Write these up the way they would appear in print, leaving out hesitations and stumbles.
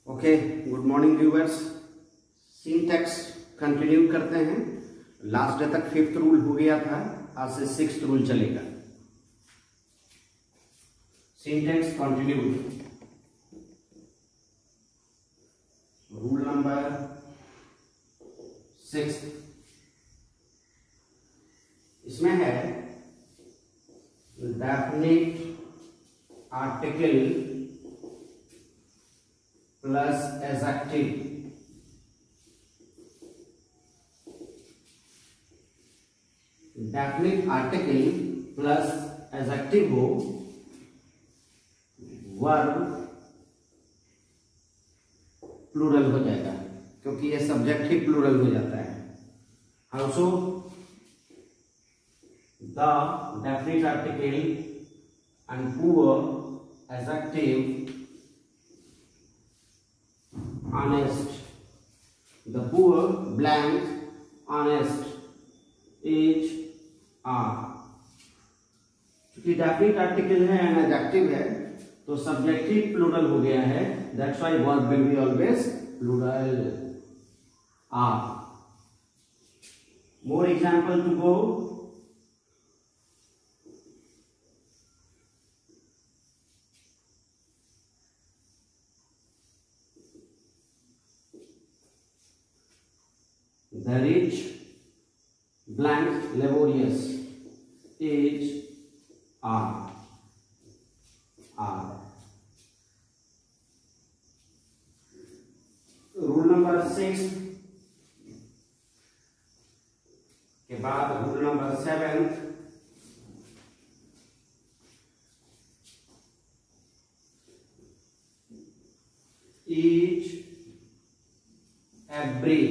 Okay, good morning viewers. Syntax continue करते हैं। Last day तक 5th रूल हो गया था, आज से 6th रूल चलेगा। Syntax continue. रूल नंबर 6 इसमें है definite article plus adjective. Definite article plus adjective हो, वर्ब प्लूरल हो जाएगा, क्योंकि ये सब्जेक्ट ही प्लूरल हो जाता है। Also the definite article and poor adjective honest, the poor blank honest each are। क्योंकि डेफिनिट आर्टिकल है एंड एडजेक्टिव है तो सब्जेक्ट ही प्लूरल हो गया है, that's why verb will be always plural are. More example to go. The rich blank laborious each are। Rule number 6 के बाद rule number 7। each every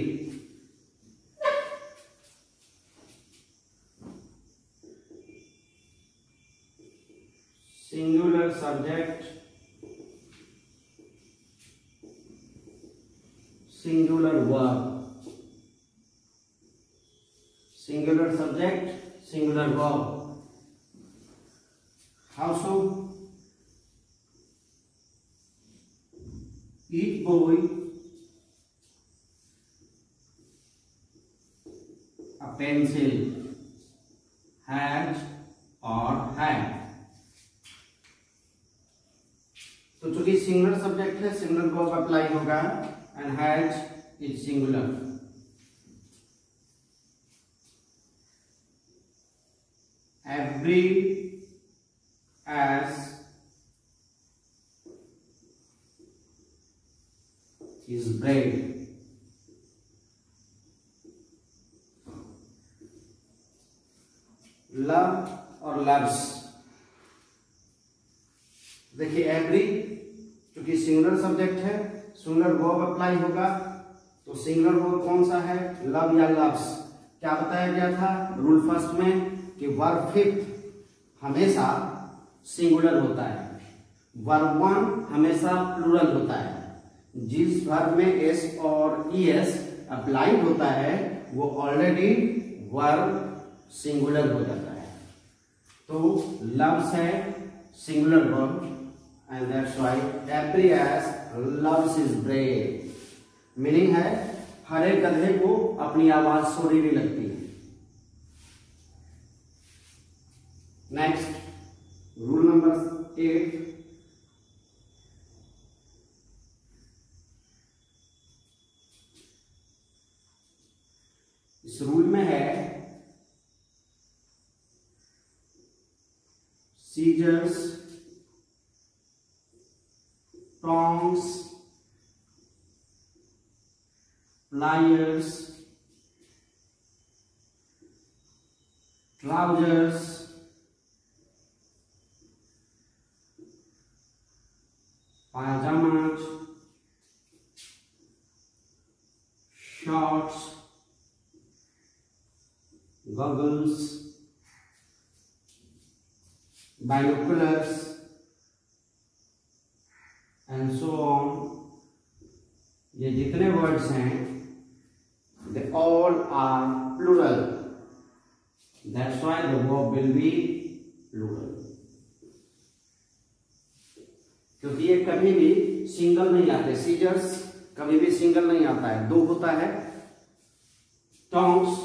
singular subject singular verb, singular subject singular verb। how so? each boy a pencil has or had। तो चूंकि singular subject है, singular verb apply होगा and has is singular. Every age is bread. Love और loves, देखिए every क्योंकि singular subject है, singular verb apply होगा तो सिंगुलर वर्ब कौन सा है? लव या लव्स। क्या बताया गया था रूल फर्स्ट में कि वर्ब फिफ्थ हमेशा सिंगुलर होता है, वर्ब वन हमेशा प्लूरल होता है। जिस वर्ब में एस और ईएस अप्लाइड होता है वो ऑलरेडी वर्ब सिंगुलर हो जाता है। तो लव्स है singular verb and that's why every ass loves his bread। Meaning है हर एक गधे को अपनी आवाज सुरीली लगती है। Next rule number 8। इस रूल में है seizures, tongs, pliers, trousers, pajamas, shorts, goggles, binoculars and so on। ये जितने वर्ड्स हैं they all are plural, that's why the verb will be plural। क्योंकि ये कभी भी सिंगल नहीं आते, सीजर्स कभी भी सिंगल नहीं आता है, दो होता है। टोंग्स,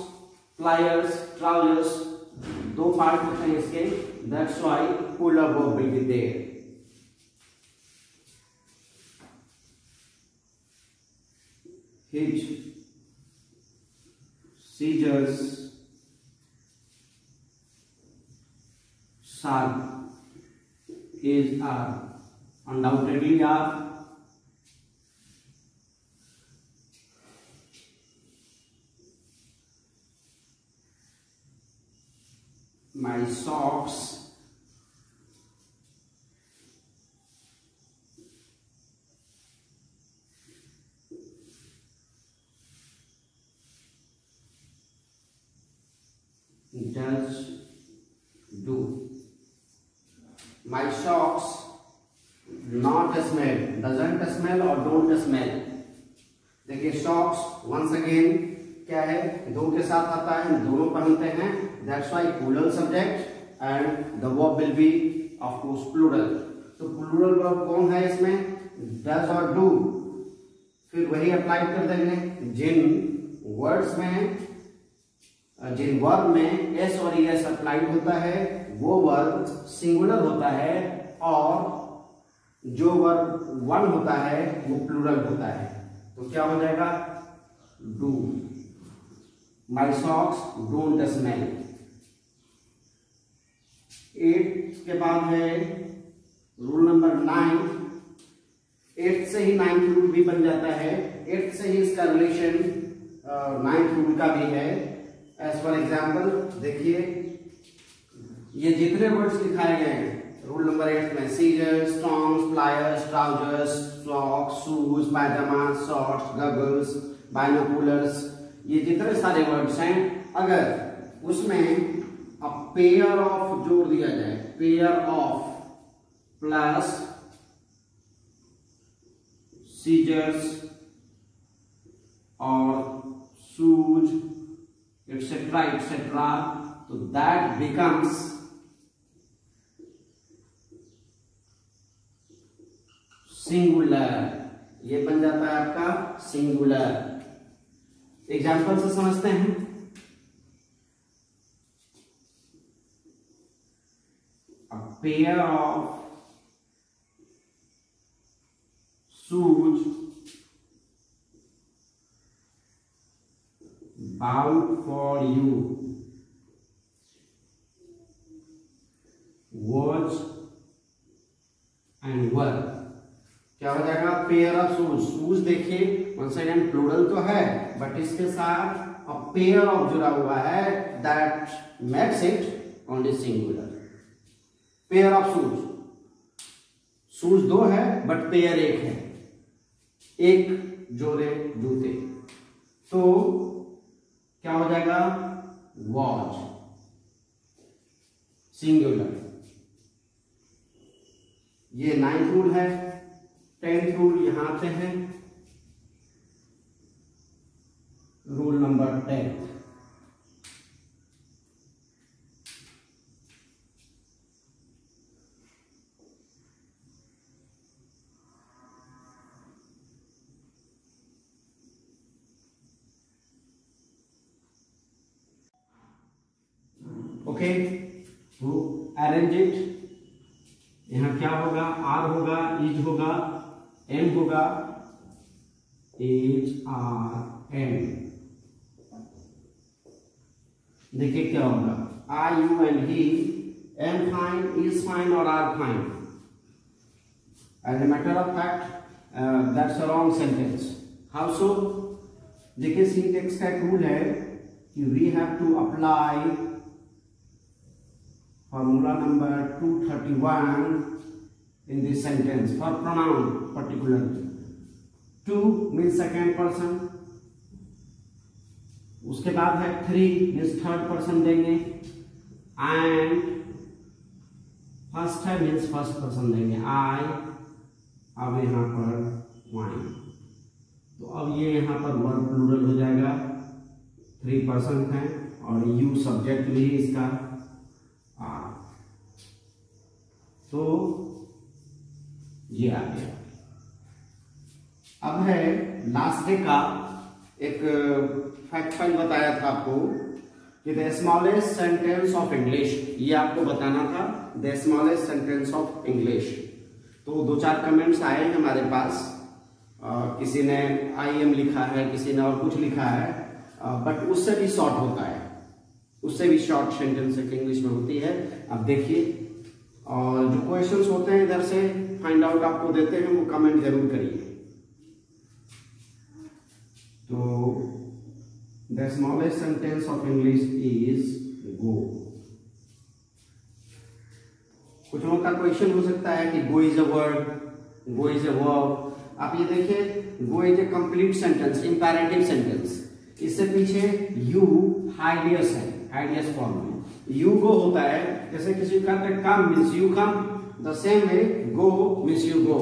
प्लायर्स, ट्राउजर्स, दो पार्ट होते हैं इसके, that's why plural verb will be there. His scissors, sharp, is are, undoubtedly are, my socks does do, my socks not smell, doesn't smell और don't smell। देखिए सॉक्स वंस अगेन क्या है, दो के साथ आता है, दोनों पहनते हैं, that's why plural subject and the verb will be of course plural. तो प्लूरल वर्ब कौन है इसमें, डज और डू। फिर वही अप्लाई कर देंगे, जिन वर्ड्स में, जिन वर्ब में एस और एस अप्लाइड होता है वो वर्ब सिंगुलर होता है, और जो वर्ब वन होता है वो प्लूरल होता है। तो क्या हो जाएगा, do, my socks don't smell. 8 के बाद है रूल नंबर 9। 8 से ही 9th रूल भी बन जाता है, 8 से ही इसका रिलेशन 9th रूल का भी है। एज फॉर एग्जाम्पल देखिए, ये जितने वर्ड्स दिखाए गए हैं रूल नंबर 8 में, scissors, tongs, pliers, trousers, socks, shoes, pyjama, shorts, goggles, binoculars, ये जितने सारे वर्ड्स हैं, अगर उसमें अब पेयर ऑफ जोड़ दिया जाए, पेयर ऑफ प्लस सीजर्स और शूज etc, तो that becomes सिंगुलर। ये बन जाता है आपका सिंगुलर। एग्जाम्पल से समझते हैं। A pair of shoes bound for you was and were। क्या हो जाएगा, पेयर ऑफ शूज। शूज देखिए वंस अगेन प्लूरल तो है, बट इसके साथ अ पेयर ऑफ जुड़ा हुआ है, that makes it only singular. Pair of shoes, shoes दो है बट पेयर एक है, एक जोड़े जूते, तो क्या हो जाएगा, वॉच, सिंगुलर। ये 9th रूल है। 10th रूल यहां आते हैं, rule number 10। Okay, arrange it. यहां क्या होगा, आर होगा, इज होगा, एम होगा, इज आर एम। देखिए क्या होगा, I, you and he, am fine, is fine और are fine. As a matter of fact that's a wrong sentence. How so? देखिए सिंटेक्स का एक रूल है कि we have to apply formula number 231 in this sentence for pronoun particularly. To means second person, उसके बाद है 3 means third person देंगे, and first है means first person देंगे, I। अब यहाँ पर mine, तो अब ये यहाँ पर वर्ब प्लूरल हो जाएगा, 3 पर्सन है और you सब्जेक्ट भी इसका R। तो ये आ गया। अब है लास्ट डे का एक फैक्ट फाइल बताया था आपको कि the smallest sentence of English, ये आपको बताना था the smallest sentence of English. तो 2-4 कमेंट्स आए हैं हमारे पास, किसी ने IM लिखा है, किसी ने और कुछ लिखा है, बट उससे भी शॉर्ट होता है, उससे भी शॉर्ट सेंटेंस इंग्लिश में होती है। अब देखिए, और जो क्वेश्चंस होते हैं इधर से फाइंड आउट आपको देते हैं, वो कमेंट जरूर करिए। तो the smallest sentence of English is go. कुछ लोगों का क्वेश्चन हो सकता है कि go is a word, go is a verb. आप ये देखिए, go is a complete sentence, imperative sentence. इससे पीछे यू हाइडियस है, हाइडियस फॉर्म में यू गो होता है। जैसे किसी का come means you come, the same way go means you go.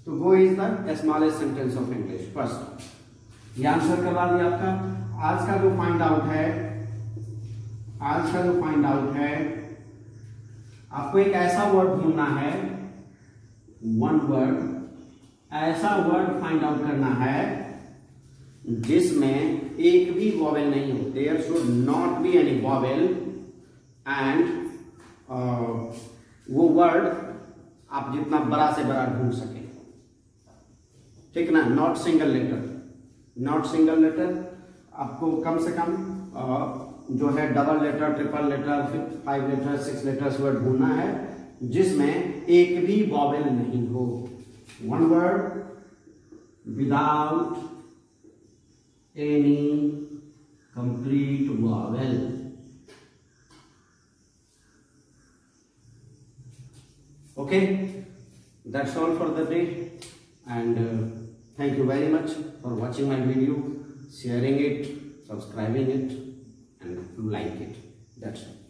तो go is the smallest sentence of English. First ये आंसर करवा दिया आपका। आज का जो फाइंड आउट है, आज का जो फाइंड आउट है, आपको एक ऐसा वर्ड ढूंढना है, वन वर्ड, ऐसा वर्ड फाइंड आउट करना है जिसमें एक भी वॉवेल नहीं हो। There should not be any vowel, and वो वर्ड आप जितना बड़ा से बड़ा ढूंढ सके, ठीक ना। Not single letter, not single letter. आपको कम से कम जो है double letter, triple letter, 5 letter, 6 letters word ढूंढना है जिसमें एक भी वॉवेल नहीं हो। One word without any complete vowel. Okay, that's all for the day, and thank you very much for watching my video, sharing it, subscribing it, and like it. That's all.